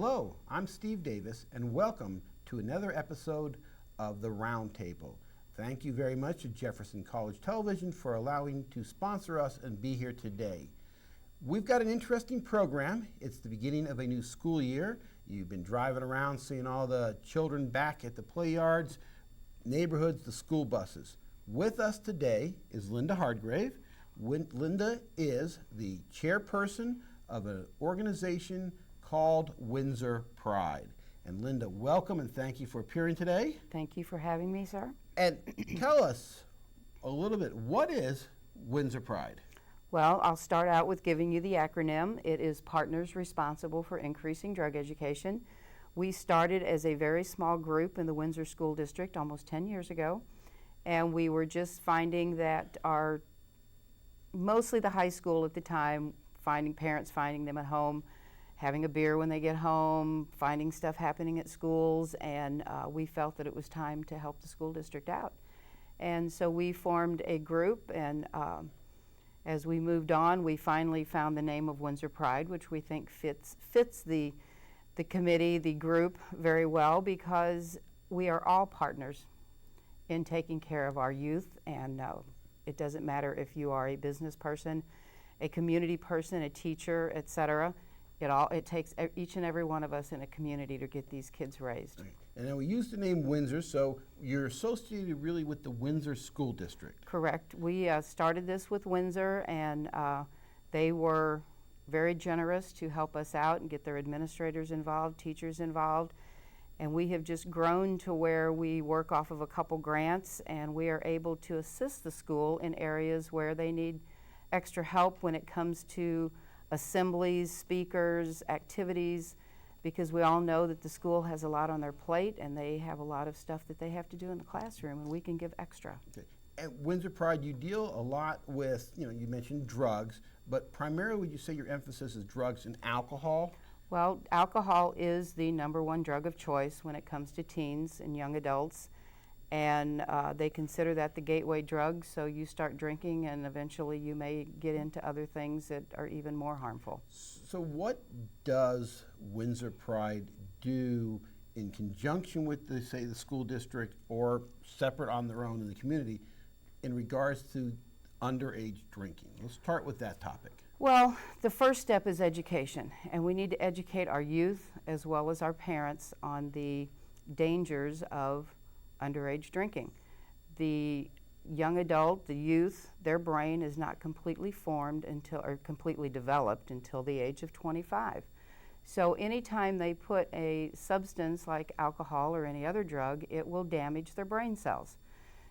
Hello, I'm Steve Davis, and welcome to another episode of The Roundtable. Thank you very much to Jefferson College Television for allowing to sponsor us and be here today. We've got an interesting program. It's the beginning of a new school year. You've been driving around seeing all the children back at the play yards, neighborhoods, the school buses. With us today is Linda Hardgrave. Linda is the chairperson of an organization called Windsor Pride. And Linda, welcome and thank you for appearing today. Thank you for having me, sir. And tell us a little bit, what is Windsor Pride? Well, I'll start out with giving you the acronym. It is Partners Responsible for Increasing Drug Education. We started as a very small group in the Windsor School District almost 10 years ago, and we were just finding that mostly the high school at the time, parents finding them at home, having a beer when they get home, finding stuff happening at schools, and we felt that it was time to help the school district out. And so we formed a group, and as we moved on, we finally found the name of Windsor Pride, which we think fits the committee, the group very well, because we are all partners in taking care of our youth, and it doesn't matter if you are a business person, a community person, a teacher, etc. It takes each and every one of us in a community to get these kids raised. Right. And now we use the name Windsor, so you're associated really with the Windsor School District. Correct. We started this with Windsor, and they were very generous to help us out and get their administrators involved, teachers involved. And we have just grown to where we work off of a couple grants, and we are able to assist the school in areas where they need extra help when it comes to assemblies, speakers, activities, because we all know that the school has a lot on their plate and they have a lot of stuff that they have to do in the classroom, and we can give extra. Okay. At Windsor Pride, you deal a lot with, you mentioned drugs, but primarily would you say your emphasis is drugs and alcohol? Well, alcohol is the #1 drug of choice when it comes to teens and young adults, and they consider that the gateway drug, so you start drinking and eventually you may get into other things that are even more harmful. So what does Windsor Pride do in conjunction with, the school district or separate on their own in the community in regards to underage drinking? Let's start with that topic. Well, the first step is education, and we need to educate our youth as well as our parents on the dangers of underage drinking. The young adult, the youth, their brain is not completely formed or completely developed until the age of 25. So anytime they put a substance like alcohol or any other drug, it will damage their brain cells.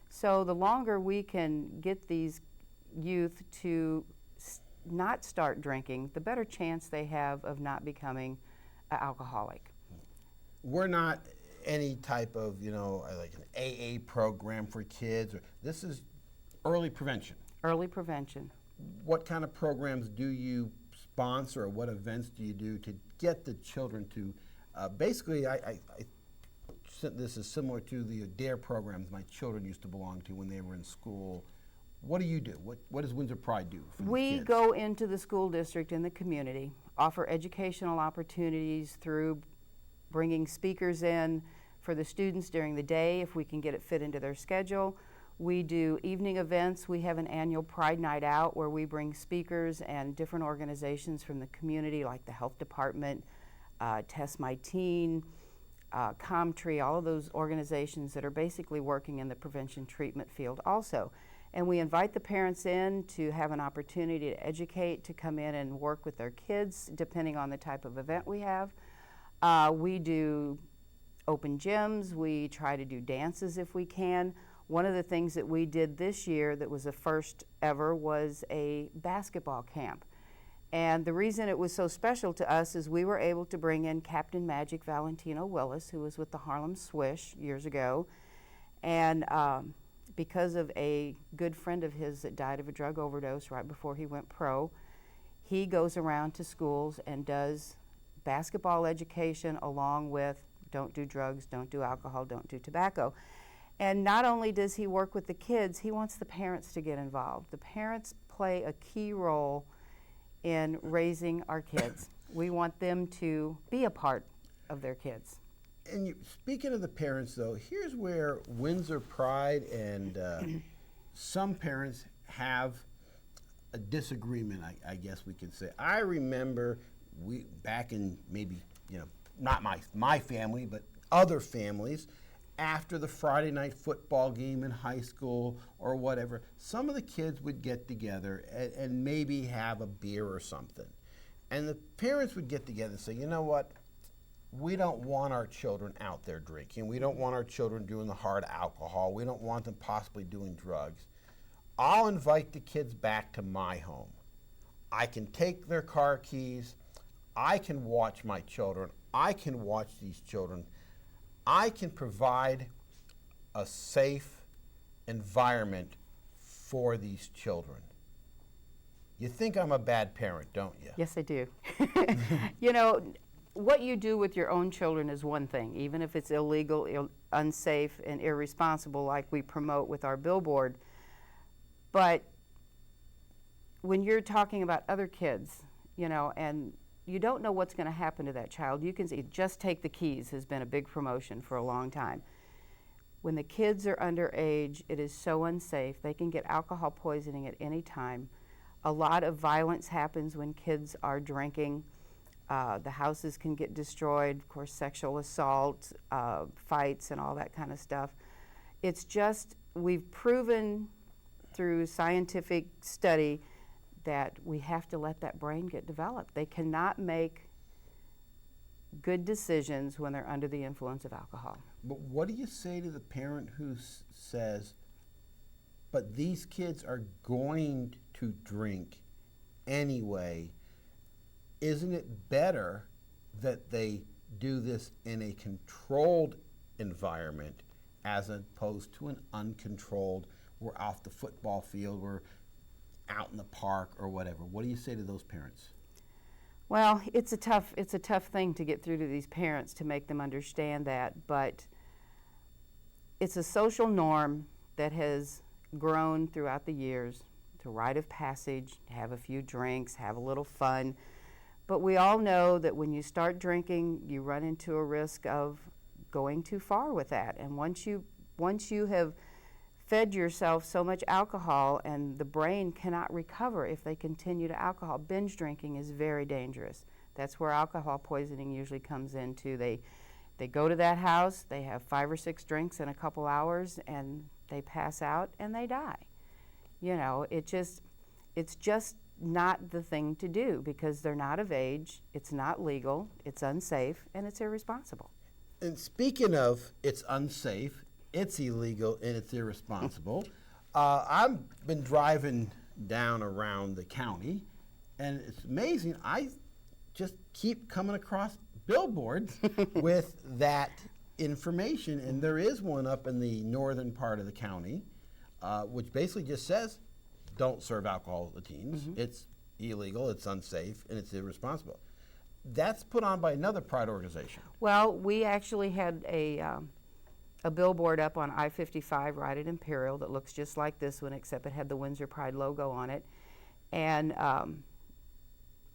So the longer we can get these youth to not start drinking, the better chance they have of not becoming an alcoholic. We're not any type of, like an AA program for kids. This is early prevention. Early prevention. What kind of programs do you sponsor, or what events do you do to get the children to, basically, this is similar to the DARE programs my children used to belong to when they were in school. What do you do? What does Windsor Pride do for We kids? go into the school district and the community, offer educational opportunities through bringing speakers in for the students during the day if we can get it fit into their schedule. We do evening events. We have an annual Pride Night Out where we bring speakers and different organizations from the community like the health department, Test My Teen, ComTree, all of those organizations that are basically working in the prevention treatment field also. And we invite the parents in to have an opportunity to educate, to come in and work with their kids depending on the type of event we have. We do open gyms. We try to do dances if we can. One of the things that we did this year that was the first ever was a basketball camp. And the reason it was so special to us is we were able to bring in Captain Magic Valentino Willis, who was with the Harlem Swish years ago. And because of a good friend of his that died of a drug overdose right before he went pro, he goes around to schools and does basketball education along with don't do drugs, don't do alcohol, don't do tobacco. And not only does he work with the kids, he wants the parents to get involved. The parents play a key role in raising our kids. We want them to be a part of their kids. And speaking of the parents, though, here's where Windsor Pride and some parents have a disagreement, I guess we could say. I remember back in maybe, not my family, but other families, after the Friday night football game in high school or whatever, some of the kids would get together and maybe have a beer or something. And the parents would get together and say, you know what? We don't want our children out there drinking. We don't want our children doing the hard alcohol. We don't want them possibly doing drugs. I'll invite the kids back to my home. I can take their car keys. I can watch my children. I can watch these children. I can provide a safe environment for these children. You think I'm a bad parent, don't you? Yes, I do. What you do with your own children is one thing, even if it's illegal, unsafe, and irresponsible like we promote with our billboard. But when you're talking about other kids, and you don't know what's going to happen to that child, you can see Just Take the Keys has been a big promotion for a long time. When the kids are underage, it is so unsafe. They can get alcohol poisoning at any time. A lot of violence happens when kids are drinking. The houses can get destroyed, of course, sexual assault, fights, and all that kind of stuff. It's just, we've proven through scientific study that we have to let that brain get developed. They cannot make good decisions when they're under the influence of alcohol. But what do you say to the parent who says, but these kids are going to drink anyway? Isn't it better that they do this in a controlled environment as opposed to an uncontrolled, we're off the football field, we're out in the park or whatever? What do you say to those parents? Well, it's a tough thing to get through to these parents to make them understand that, but it's a social norm that has grown throughout the years. It's a rite of passage, have a few drinks, have a little fun. But we all know that when you start drinking, you run into a risk of going too far with that. And once you have fed yourself so much alcohol, and the brain cannot recover if they continue to alcohol. Binge drinking is very dangerous. That's where alcohol poisoning usually comes into. They go to that house, they have 5 or 6 drinks in a couple hours, and they pass out and they die. It's just not the thing to do because they're not of age, it's not legal, it's unsafe, and it's irresponsible. And speaking of it's unsafe, it's illegal, and it's irresponsible, I've been driving down around the county, and it's amazing. I just keep coming across billboards with that information, and there is one up in the northern part of the county, which basically just says, don't serve alcohol to teens. Mm-hmm. It's illegal, it's unsafe, and it's irresponsible. That's put on by another Pride organization. Well, we actually had a billboard up on I-55 right at Imperial that looks just like this one, except it had the Windsor Pride logo on it. And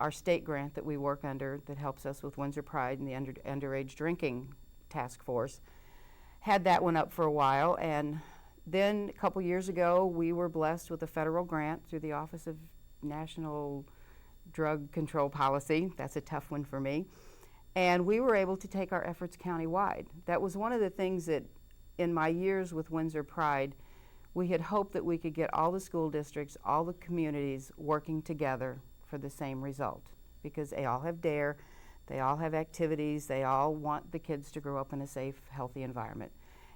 our state grant that we work under that helps us with Windsor Pride and the underage drinking task force had that one up for a while. And then a couple years ago, we were blessed with a federal grant through the Office of National Drug Control Policy. That's a tough one for me. And we were able to take our efforts countywide. That was one of the things that in my years with Windsor Pride, we had hoped that we could get all the school districts, all the communities working together for the same result. Because they all have DARE, they all have activities, they all want the kids to grow up in a safe, healthy environment.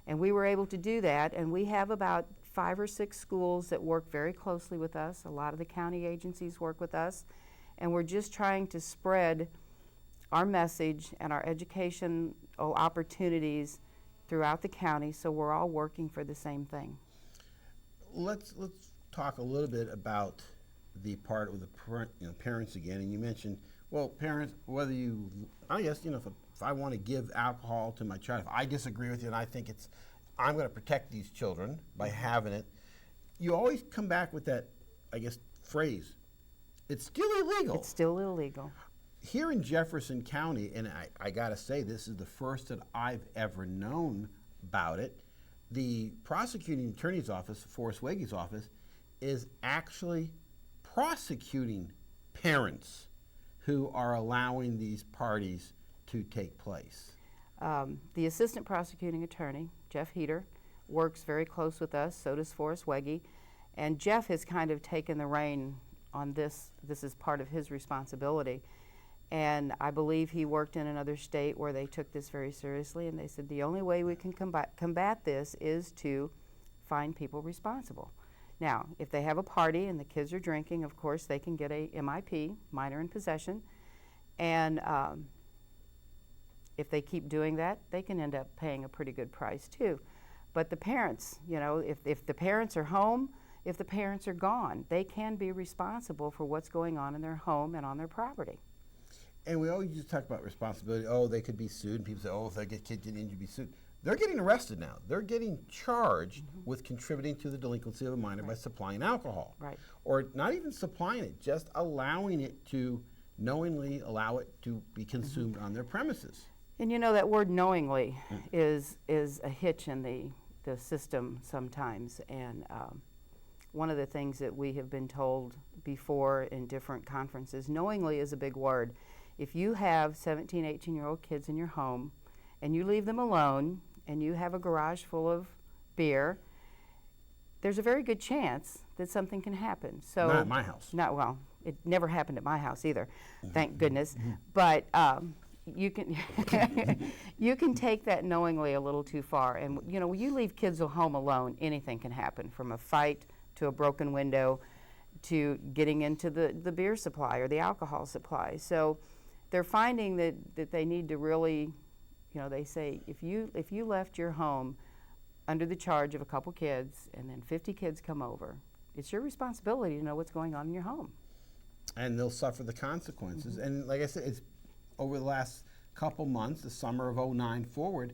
And we were able to do that, and we have about 5 or 6 schools that work very closely with us. A lot of the county agencies work with us, and we're just trying to spread our message and our educational opportunities throughout the county, so we're all working for the same thing. Let's talk a little bit about the part with the parents again. And you mentioned, well, parents, whether you, I guess, if I want to give alcohol to my child, if I disagree with you and I think I'm going to protect these children by having it, you always come back with that, I guess, phrase. It's still illegal. It's still illegal. here in Jefferson County, and I got to say, this is the first that I've ever known about it, the prosecuting attorney's office, Forrest Wage's office, is actually prosecuting parents who are allowing these parties to take place. The assistant prosecuting attorney, Jeff Heater, works very close with us, so does Forrest Wege, and Jeff has kind of taken the reign on this. This is part of his responsibility. And I believe he worked in another state where they took this very seriously, and they said the only way we can combat this is to find people responsible. Now, if they have a party and the kids are drinking, of course, they can get a MIP, minor in possession, and if they keep doing that, they can end up paying a pretty good price too. But the parents, you know, if the parents are home, if the parents are gone, they can be responsible for what's going on in their home and on their property. And we always just talk about responsibility. Oh, they could be sued. And people say, oh, if they get kids get injured, be sued. They're getting arrested now. They're getting charged with contributing to the delinquency of a minor by supplying alcohol. Right. Or not even supplying it, just allowing it to knowingly allow it to be consumed on their premises. And you know, that word knowingly is a hitch in the system sometimes. And one of the things that we have been told before in different conferences, knowingly is a big word. If you have 17, 18-year-old kids in your home and you leave them alone and you have a garage full of beer, there's a very good chance that something can happen. So not at my house. Well, it never happened at my house either, thank goodness. But you can you can take that knowingly a little too far. And you know, when you leave kids at home alone, anything can happen, from a fight to a broken window to getting into the beer supply or the alcohol supply. So they're finding that they need to really, you know, they say if you left your home under the charge of a couple kids and then 50 kids come over, it's your responsibility to know what's going on in your home. And they'll suffer the consequences. And like I said, it's over the last couple months, the summer of '09 forward,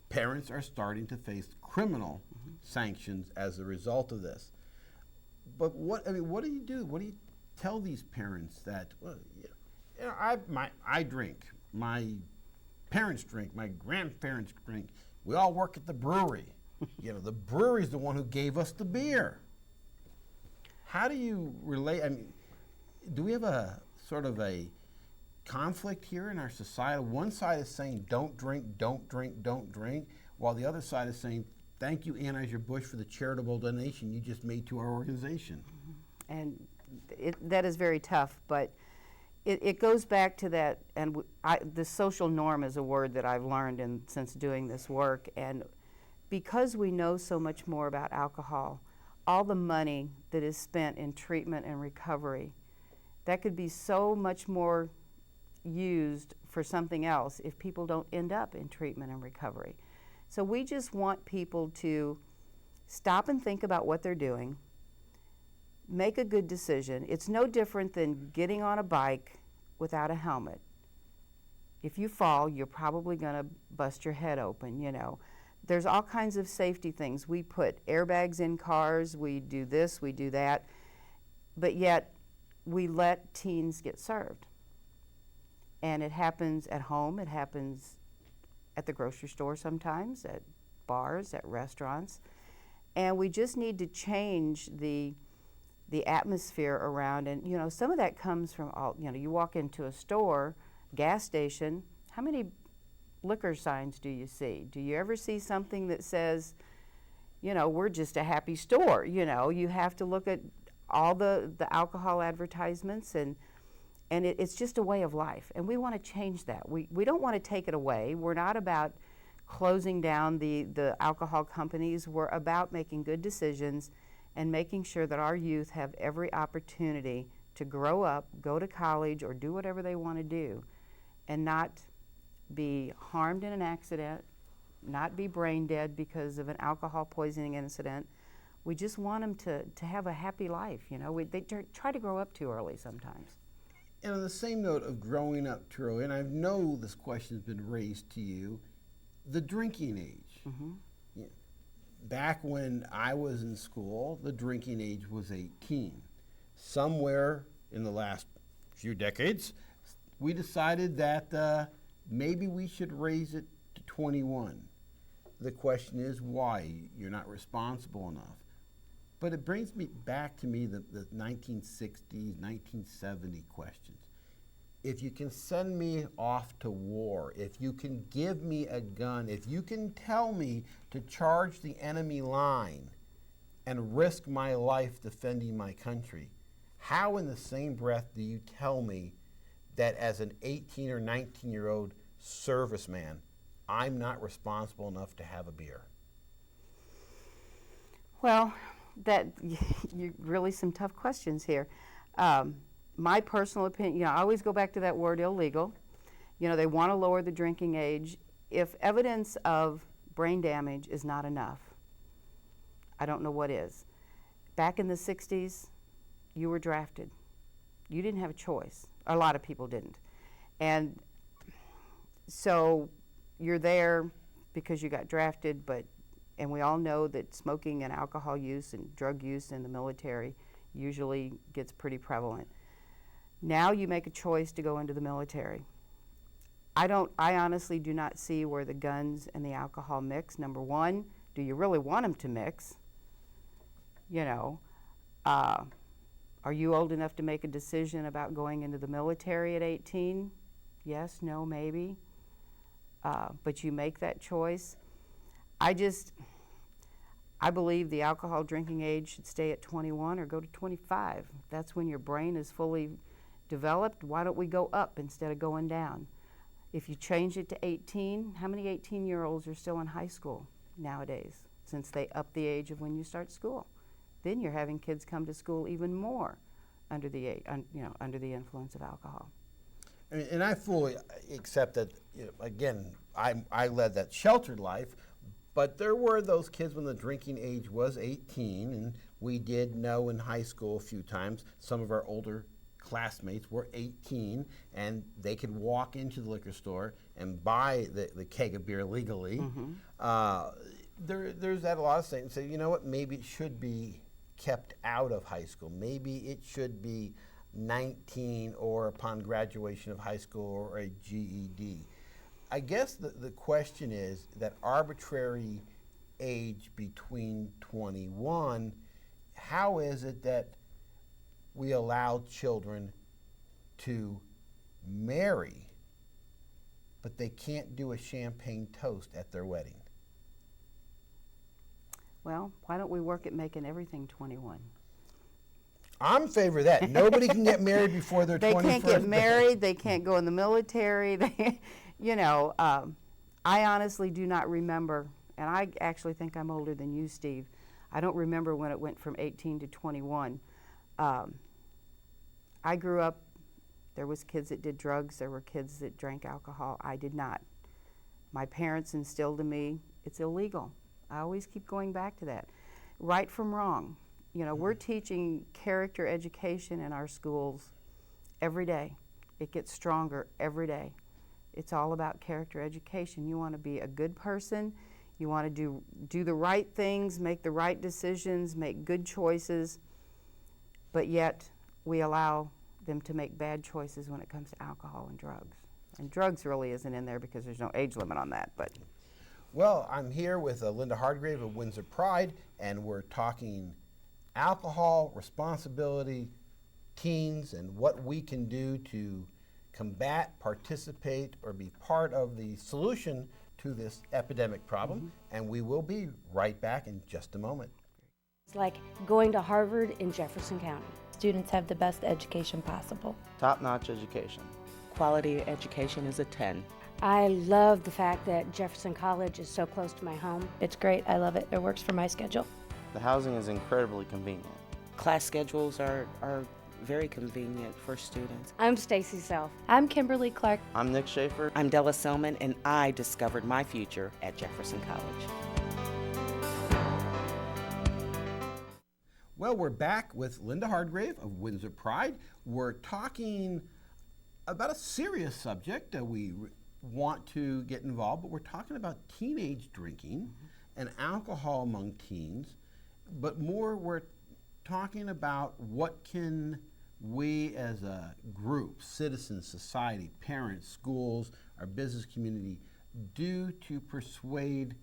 parents are starting to face criminal sanctions as a result of this. But what do you do? What do you tell these parents that, well, you know, I drink, my parents drink, my grandparents drink, we all work at the brewery. You know, the brewery's the one who gave us the beer. How do you relate? I mean, do we have a sort of a conflict here in our society? One side is saying don't drink, don't drink, don't drink, while the other side is saying thank you, Anheuser-Busch, for the charitable donation you just made to our organization. And that is very tough, but it goes back to that, and the social norm is a word that I've learned since doing this work, and because we know so much more about alcohol, all the money that is spent in treatment and recovery, that could be so much more used for something else if people don't end up in treatment and recovery. So we just want people to stop and think about what they're doing, make a good decision. It's no different than getting on a bike without a helmet. If you fall, you're probably going to bust your head open, you know. There's all kinds of safety things. We put airbags in cars, we do this, we do that, but yet we let teens get served. And it happens at home, it happens at the grocery store sometimes, at bars, at restaurants. And we just need to change the atmosphere around. And you know, some of that comes from you walk into a store, gas station, how many liquor signs do you see? Do you ever see something that says, you know, we're just a happy store? You know, you have to look at all the alcohol advertisements, and it's just a way of life, and we want to change that. We don't want to take it away. We're not about closing down the alcohol companies. We're about making good decisions and making sure that our youth have every opportunity to grow up, go to college, or do whatever they want to do, and not be harmed in an accident, not be brain dead because of an alcohol poisoning incident. We just want them to have a happy life. You know, they try to grow up too early sometimes. And on the same note of growing up too early, and I know this question has been raised to you, the drinking age. Yeah. Back when I was in school, the drinking age was 18. Somewhere in the last few decades, we decided that maybe we should raise it to 21. The question is why? You're not responsible enough. But it brings me back to me the 1960s, 1970 questions. If you can send me off to war, if you can give me a gun, if you can tell me to charge the enemy line and risk my life defending my country, how in the same breath do you tell me that as an 18 or 19-year-old serviceman, I'm not responsible enough to have a beer? Well, you really some tough questions here. My personal opinion, I always go back to that word illegal. They want to lower the drinking age. If evidence of brain damage is not enough, I don't know what is. Back in the 60s, you were drafted. You didn't have a choice. A lot of people didn't. And so you're there because you got drafted, and we all know that smoking and alcohol use and drug use in the military usually gets pretty prevalent. Now you make a choice to go into the military. I honestly do not see where the guns and the alcohol mix. Number one, do you really want them to mix? Are you old enough to make a decision about going into the military at 18? Yes, no, maybe. But you make that choice. I believe the alcohol drinking age should stay at 21 or go to 25. That's when your brain is fully developed. Why don't we go up instead of going down? If you change it to 18, how many 18-year-olds are still in high school nowadays, since they up the age of when you start school? Then you're having kids come to school even more under the influence of alcohol. And I fully accept that. Again, I led that sheltered life, but there were those kids when the drinking age was 18, and we did know in high school a few times some of our older classmates were 18, and they could walk into the liquor store and buy the keg of beer legally. Mm-hmm. There's that a lot of things. So you know what? Maybe it should be kept out of high school. Maybe it should be 19 or upon graduation of high school or a GED. I guess the question is that arbitrary age between 21, how is it that we allow children to marry, but they can't do a champagne toast at their wedding? Well, why don't we work at making everything 21? I'm in favor of that. Nobody can get married before their 21st birthday. They can't get married. They can't go in the military. I honestly do not remember, and I actually think I'm older than you, Steve. I don't remember when it went from 18 to 21. I grew up, there was kids that did drugs, there were kids that drank alcohol. I did not. My parents instilled in me, it's illegal. I always keep going back to that. Right from wrong. We're teaching character education in our schools every day. It gets stronger every day. It's all about character education. You want to be a good person. You want to do the right things, make the right decisions, make good choices, but yet we allow them to make bad choices when it comes to alcohol and drugs. And drugs really isn't in there because there's no age limit on that. But well, I'm here with Linda Hardgrave of Windsor Pride, and we're talking alcohol, responsibility, teens, and what we can do to combat, participate, or be part of the solution to this epidemic problem. Mm-hmm. And we will be right back in just a moment. It's like going to Harvard in Jefferson County. Students have the best education possible. Top-notch education. Quality education is a 10. I love the fact that Jefferson College is so close to my home. It's great. I love it. It works for my schedule. The housing is incredibly convenient. Class schedules are very convenient for students. I'm Stacy Self. I'm Kimberly Clark. I'm Nick Schaefer. I'm Della Selman, and I discovered my future at Jefferson College. Well, we're back with Linda Hardgrave of Windsor Pride. We're talking about a serious subject. We want to get involved, but we're talking about teenage drinking and alcohol among teens. But more, we're talking about what can we as a group, citizens, society, parents, schools, our business community, do to persuade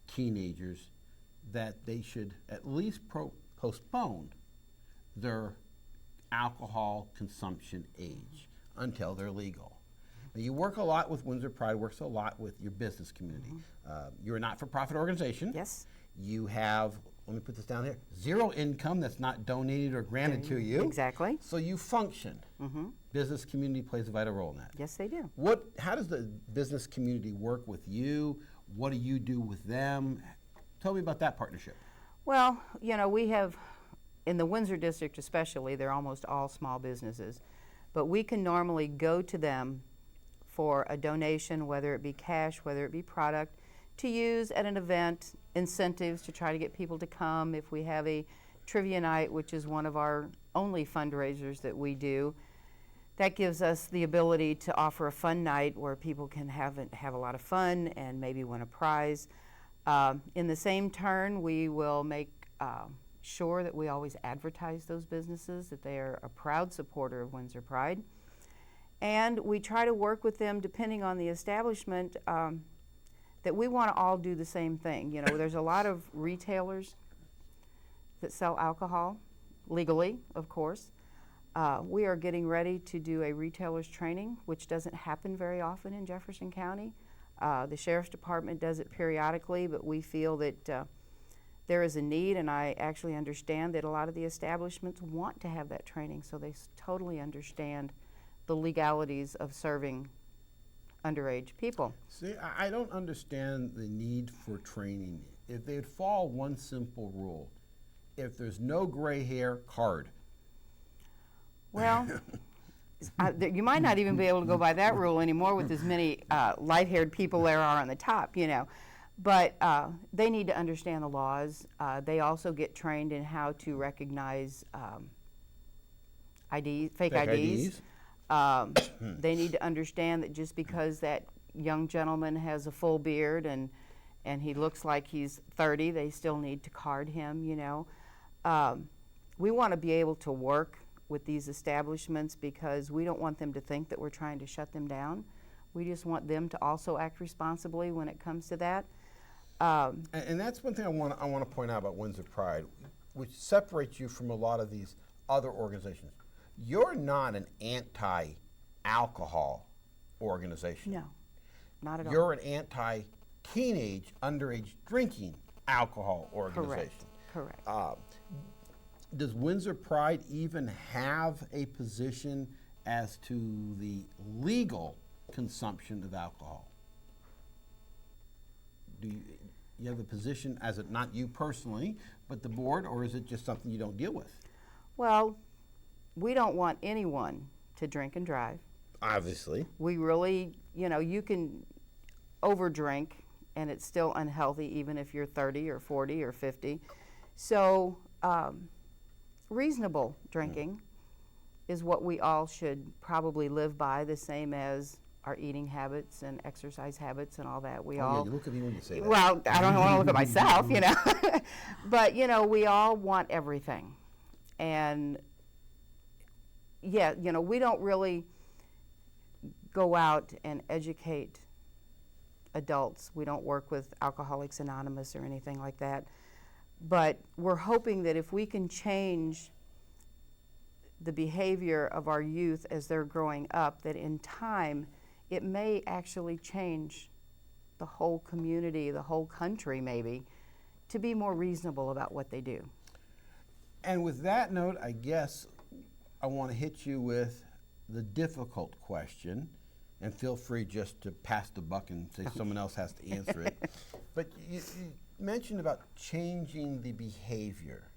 teenagers that they should at least postpone their alcohol consumption age until they're legal? Now, you work a lot with Windsor Pride, works a lot with your business community. You're a not-for-profit organization. Yes. You have, let me put this down here, zero income that's not donated or granted to you. Exactly. So you function. Business community plays a vital role in that. Yes, they do. How does the business community work with you? What do you do with them? Tell me about that partnership. Well, you know, we have, in the Windsor district especially, they're almost all small businesses. But we can normally go to them for a donation, whether it be cash, whether it be product, to use at an event, incentives to try to get people to come. If we have a trivia night, which is one of our only fundraisers that we do, that gives us the ability to offer a fun night where people can have a lot of fun and maybe win a prize. In the same turn, we will make sure that we always advertise those businesses, that they are a proud supporter of Windsor Pride. And we try to work with them, depending on the establishment, that we want to all do the same thing. You know, there's a lot of retailers that sell alcohol, legally, of course. We are getting ready to do a retailer's training, which doesn't happen very often in Jefferson County. The Sheriff's Department does it periodically, but we feel that there is a need, and I actually understand that a lot of the establishments want to have that training, so they totally understand the legalities of serving underage people. See, I don't understand the need for training. If they'd follow one simple rule, if there's no gray hair, card. Well, you might not even be able to go by that rule anymore with as many light-haired people there are on the top, you know. But they need to understand the laws. They also get trained in how to recognize fake IDs. They need to understand that just because that young gentleman has a full beard and he looks like he's 30, they still need to card him, you know. We want to be able to work with these establishments because we don't want them to think that we're trying to shut them down. We just want them to also act responsibly when it comes to that. And that's one thing I want to point out about Windsor Pride, which separates you from a lot of these other organizations. You're not an anti-alcohol organization. No, not at all. You're an anti-teenage underage drinking alcohol organization. Correct. Does Windsor Pride even have a position as to the legal consumption of alcohol? Do you have a position as it, not you personally, but the board, or is it just something you don't deal with? Well, we don't want anyone to drink and drive. Obviously. We really, you know, you can overdrink and it's still unhealthy even if you're 30 or 40 or 50. So reasonable drinking is what we all should probably live by, the same as our eating habits and exercise habits and all that. We all. Yeah, you look at me when you say that. Well, I don't want to look at myself, you know. But, you know, we all want everything. And, yeah, you know, we don't really go out and educate adults. We don't work with Alcoholics Anonymous or anything like that. But we're hoping that if we can change the behavior of our youth as they're growing up, that in time it may actually change the whole community, the whole country maybe, to be more reasonable about what they do. And with that note, I guess I want to hit you with the difficult question, and feel free just to pass the buck and say someone else has to answer it. But you mentioned about changing the behavior.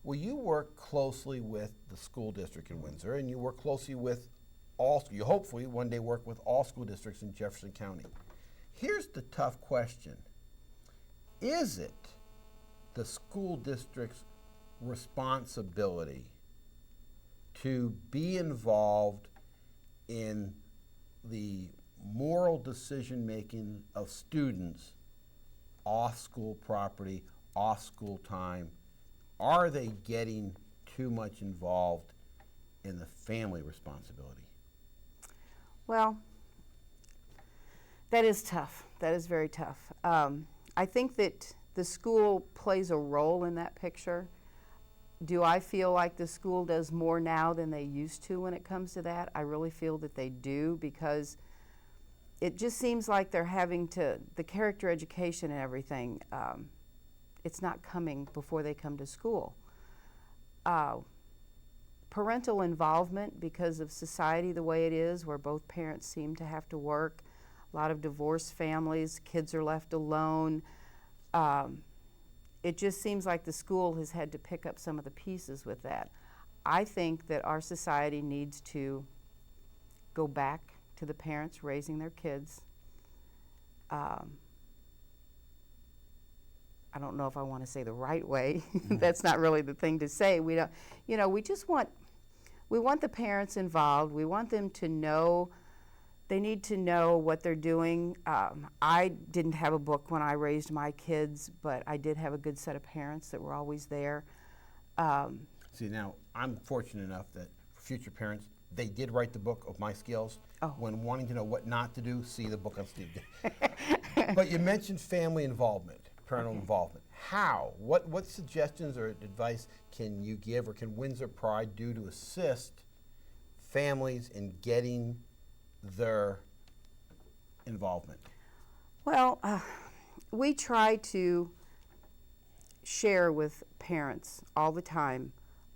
Well, you work closely with the school district in Windsor, and you work closely with you hopefully one day work with all school districts in Jefferson County. Here's the tough question. Is it the school district's responsibility to be involved in the moral decision-making of students off school property, off school time? Are they getting too much involved and the family responsibility? Well, that is tough. That is very tough. I think that the school plays a role in that picture. Do I feel like the school does more now than they used to when it comes to that? I really feel that they do, because it just seems like they're having to, the character education and everything, it's not coming before they come to school. Parental involvement, because of society the way it is, where both parents seem to have to work, a lot of divorced families, kids are left alone. It just seems like the school has had to pick up some of the pieces with that. I think that our society needs to go back to the parents raising their kids. I don't know if I want to say the right way. That's not really the thing to say. We don't, you know, we want the parents involved. We want them to know, they need to know what they're doing. I didn't have a book when I raised my kids, but I did have a good set of parents that were always there. See, now, I'm fortunate enough that for future parents, they did write the book of my skills. Oh. When wanting to know what not to do, see the book on Steve. But you mentioned family involvement, parental involvement. How? What suggestions or advice can you give, or can Windsor Pride do to assist families in getting their involvement? Well, we try to share with parents all the time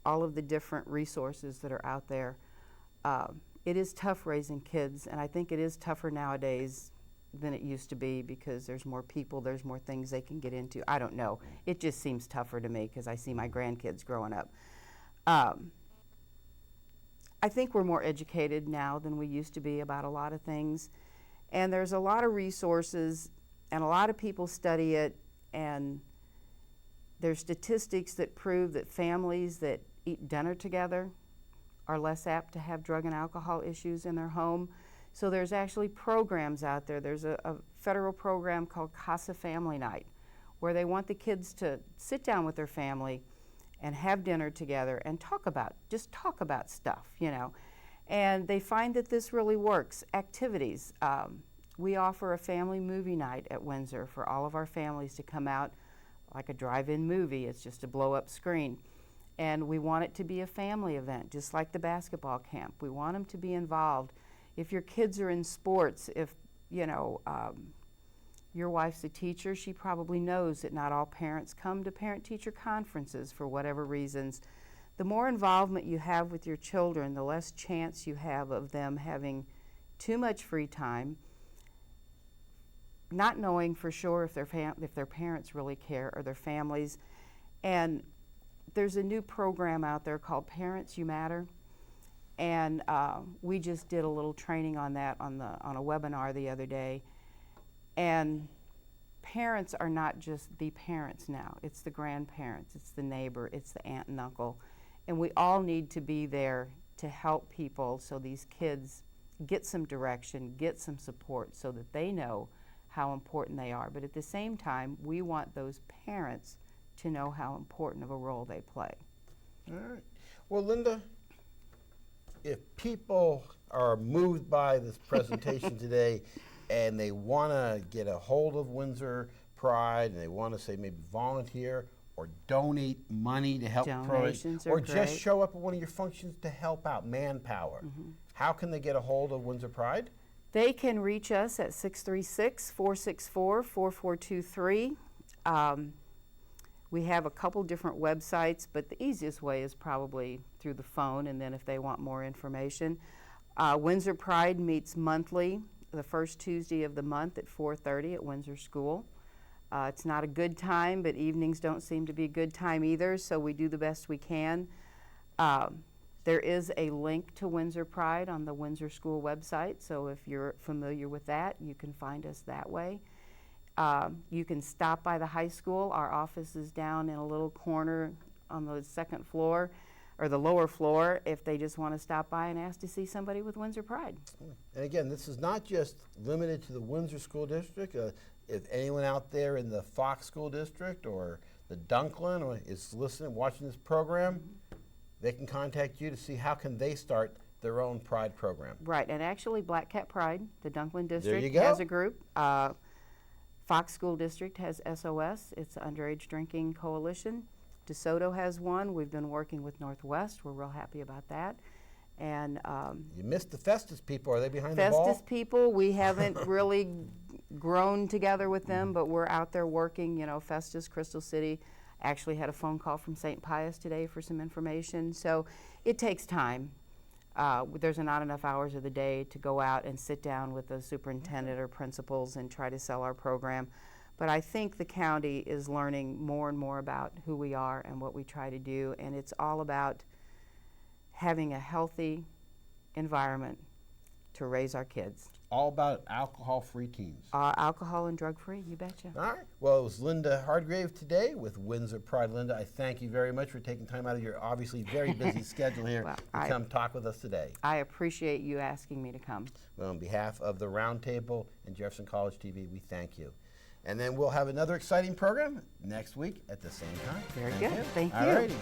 all of the different resources that are out there. It is tough raising kids, and I think it is tougher nowadays than it used to be, because there's more people, there's more things they can get into. I don't know. It just seems tougher to me because I see my grandkids growing up. I think we're more educated now than we used to be about a lot of things, and there's a lot of resources, and a lot of people study it, and there's statistics that prove that families that eat dinner together are less apt to have drug and alcohol issues in their home. So there's actually programs out there. There's a federal program called Casa Family Night, where they want the kids to sit down with their family and have dinner together and just talk about stuff, you know. And they find that this really works. Activities. We offer a family movie night at Windsor for all of our families to come out, like a drive-in movie. It's just a blow-up screen. And we want it to be a family event, just like the basketball camp. We want them to be involved. If your kids are in sports, if, you know, your wife's a teacher, she probably knows that not all parents come to parent-teacher conferences for whatever reasons. The more involvement you have with your children, the less chance you have of them having too much free time, not knowing for sure if their parents really care, or their families. And there's a new program out there called Parents You Matter, and we just did a little training on that on a webinar the other day. And parents are not just the parents now. It's the grandparents, it's the neighbor, it's the aunt and uncle. And we all need to be there to help people so these kids get some direction, get some support, so that they know how important they are. But at the same time, we want those parents to know how important of a role they play. All right. Well, Linda, if people are moved by this presentation today and they want to get a hold of Windsor Pride, and they want to say maybe volunteer or donate money to help Donations Pride, or are just great. show up at one of your functions to help out, manpower, how can they get a hold of Windsor Pride? They can reach us at 636-464-4423. We have a couple different websites, but the easiest way is probably through the phone, and then if they want more information. Windsor Pride meets monthly, the first Tuesday of the month at 4:30 at Windsor School. It's not a good time, but evenings don't seem to be a good time either, so we do the best we can. There is a link to Windsor Pride on the Windsor School website, so if you're familiar with that, you can find us that way. You can stop by the high school. Our office is down in a little corner on the second floor, or the lower floor, if they just want to stop by and ask to see somebody with Windsor Pride. And again, this is not just limited to the Windsor School District. If anyone out there in the Fox School District or the Dunklin is listening, watching this program, they can contact you to see how can they start their own Pride program. Right, and actually Black Cat Pride, the Dunklin you District go. has a group. Fox School District has SOS, it's the Underage Drinking Coalition. DeSoto has one. We've been working with Northwest. We're real happy about that. And You missed the Festus people. Are they behind the ball? Festus people, we haven't really grown together with them, but we're out there working. You know, Festus, Crystal City, actually had a phone call from St. Pius today for some information. So it takes time. There's not enough hours of the day to go out and sit down with the superintendent or principals and try to sell our program. But I think the county is learning more and more about who we are and what we try to do, and it's all about having a healthy environment to raise our kids. All about alcohol-free teens. Alcohol and drug-free, you betcha. All right. Well, it was Linda Hardgrave today with Windsor Pride. Linda, I thank you very much for taking time out of your obviously very busy schedule here Well, to come talk with us today. I appreciate you asking me to come. Well, on behalf of the Roundtable and Jefferson College TV, we thank you. And then we'll have another exciting program next week at the same time. Very good. Thank you. All righty.